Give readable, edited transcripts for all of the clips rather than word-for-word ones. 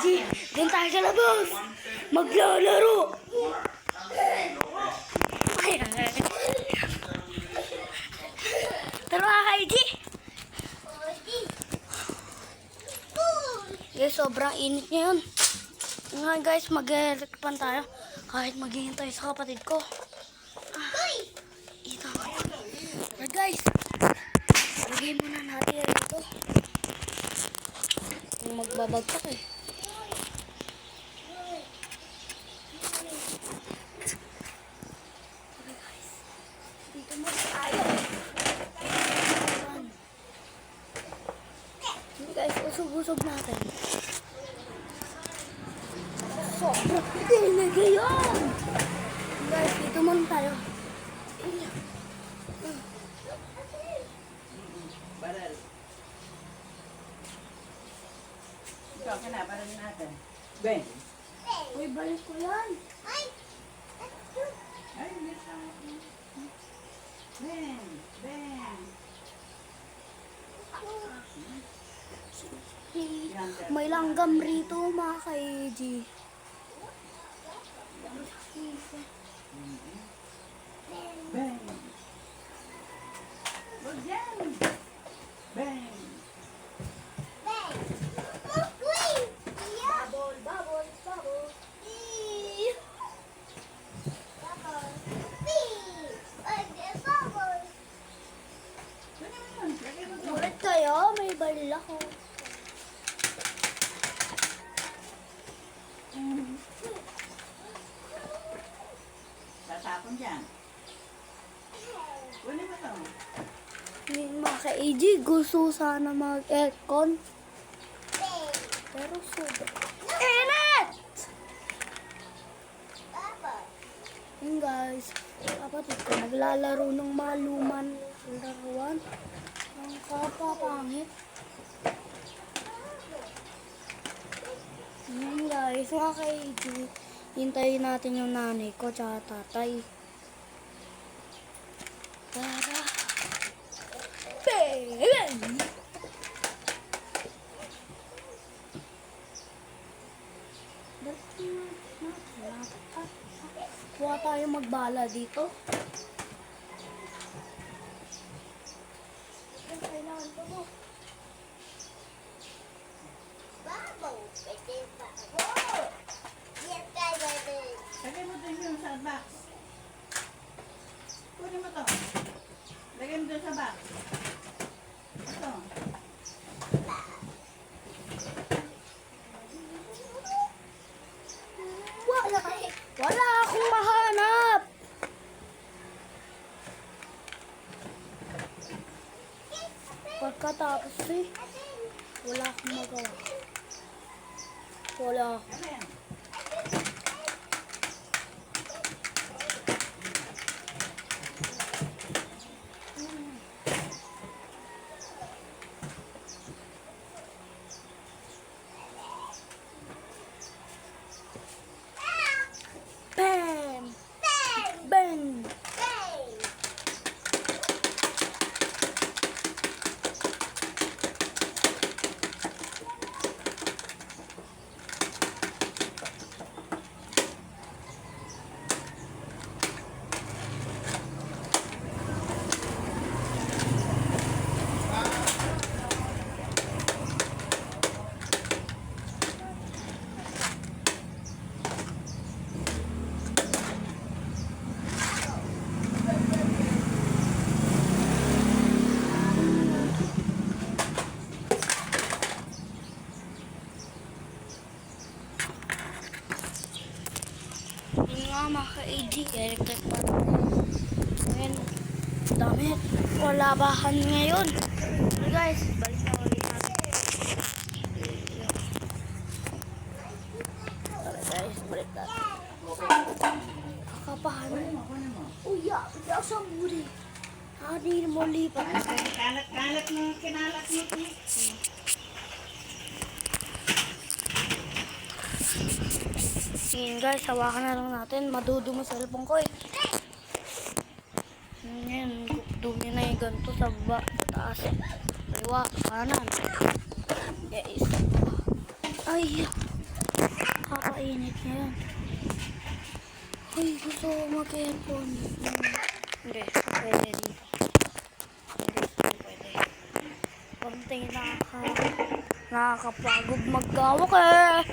KG, doon tayo sa labas. Maglalaro. Tara mga KG. Guys, sobrang init ngayon. Ngayon guys, mag-elecpan tayo. Kahit maghihintay sa kapatid ko. Ito. Tara guys. Lagay muna natin ito. Yung magbabagsak eh. Okay guys. Dito mo tayo. Hindi guys, usog-usog natin. Sobrang tinig ngayon. Guys, dito muna tayo. Baral. Ito, para natin. Ben. Uy, balik ko yan. Ay, hindi sa Ben. Ben. May langgam rito mga ka-AG. Ben. Huwag yan. Ben. Bubble, bubble, bubble. Ulit kayo, may baril ako. Tatapon dyan. Kunin mo ito. Yung mga ka-AG, gusto sana mag-aircon. Pero sobrang init! Yun guys, kapatid ko naglalaro ng maluman laruan. Ang kapapangit. Yun guys, mga ka-AG, hintayin natin yung nanay ko tsaka tatay. Tara! Bang! Kuha tayo magbala dito. Kailangan ko mo. Lagay mo din yung sa box. Kunin mo ito. Lagay mo din sa box. Ito. Wala akong mahanap. Pagkatapos eh, wala akong magawa. Wala. Ano yan? Bam! Bang! Yung nga mga ka-AG, electric pan. Ngayon, dami. Walabahan ngayon. So guys, balik na ulit natin. Tara guys, balik natin. Kakapahan. Uya, uya sa muri. Hani mo lipat. Kalat-kalat na kinalat mo. Ngayon guys, hawakan na lang natin. Madudumi sa cellphone ko eh. Ngayon, dumi na yung ganito sa baba, sa taas. Kaliwa, kanan. Guys. Ay, Kakainit ngayon. Uy, gusto ko mag-aircon. Hindi, pwede dito. Hindi pwede. Konting nakakapagod magkawak eh.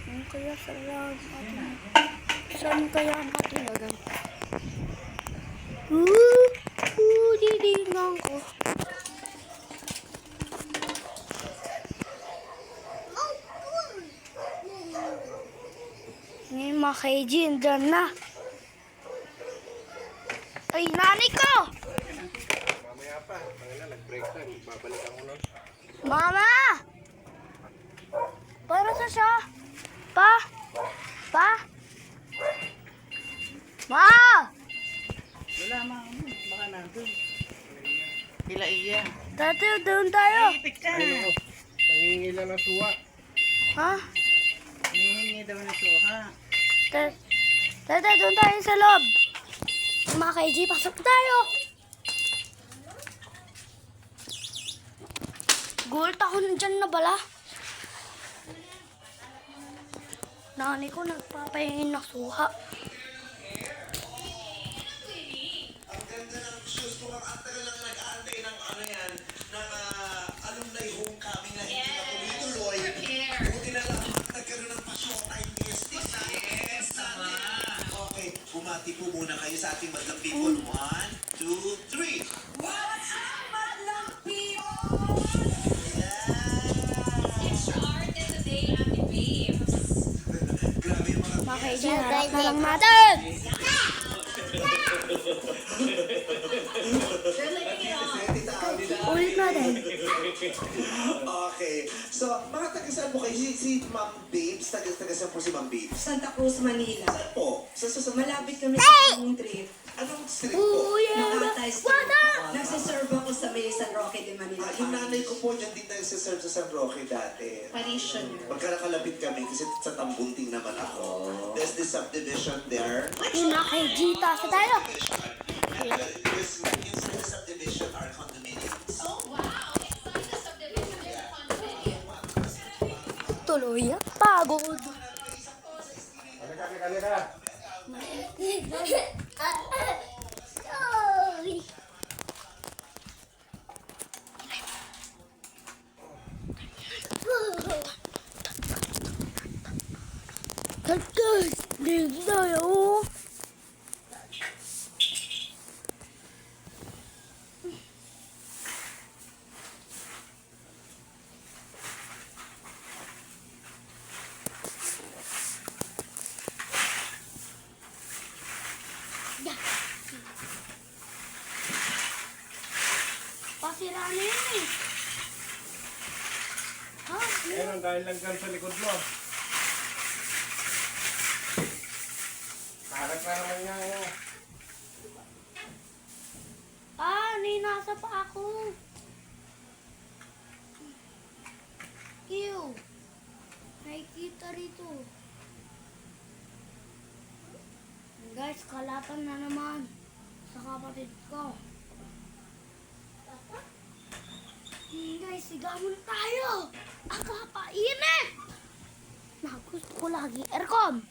Ano kaya saan kaya matinagan? Didinan ko. Ngayon mga kaijin, dyan na. Ay, nanay ko! Mamaya pa, nag-break time, babalikan ko nun. Mama! Para sa siya? Pa? Ma! Wala baka nandun. Pila iya. Dati, doon tayo. Ipit ka. Ayun ako, nangingi lang ng suwa. Ha? Hihingi daw ng suha. Dati, doon tayo sa loob. Mga kaiji, pasok tayo. Gulat ako nandyan na bala. Nanay ko nagpapahingin ng suha. Ang ganda ng shoes ko. Ang tagal lang nag-aantay ng ano yan, ng alumni homecoming na hindi na tuloy-tuloy. Buti na lang, nagkaroon ng pa-showtime guesting na. Yes, sana. Okay, bumati po muna kayo sa ating madlang people. 1, 2, 3. What's up, madlang people? Grabe yung mga Mga kaiji, harap na lang natin. Ulit natin. Okay. So, mga taga-saan mo kayo? Si Ma'am Babes? Taga-saan po si Ma'am Babes? Santa Cruz, Manila. Saan po? Sa Malapit kami sa aming trip. anong street po? Nakatay What up? Nagsiserve ako sa may San Roque de Manila. Yung nanay ko po dyan din nagsiserve sa San Roque dati. Parisian. Magkarakalapit kami kasi sa Tambunting naman ako. There's this subdivision there. Yung mga kaiji, taas na tayo. And inside the subdivision are condominiums. Tuloy yan. Pagod. Halika. Sorry. Guys, dito tayo. Pasira na yun eh. Ha? Ayun, dahil lang dyan sa likod mo. Kalat na naman niya. Nasa pa ako. Ew. Nakikita rito. Guys, kalatan na naman sa kapatid ko. Guys, siga muna tayo. Ang kapainit. Gusto ko lagi aircon.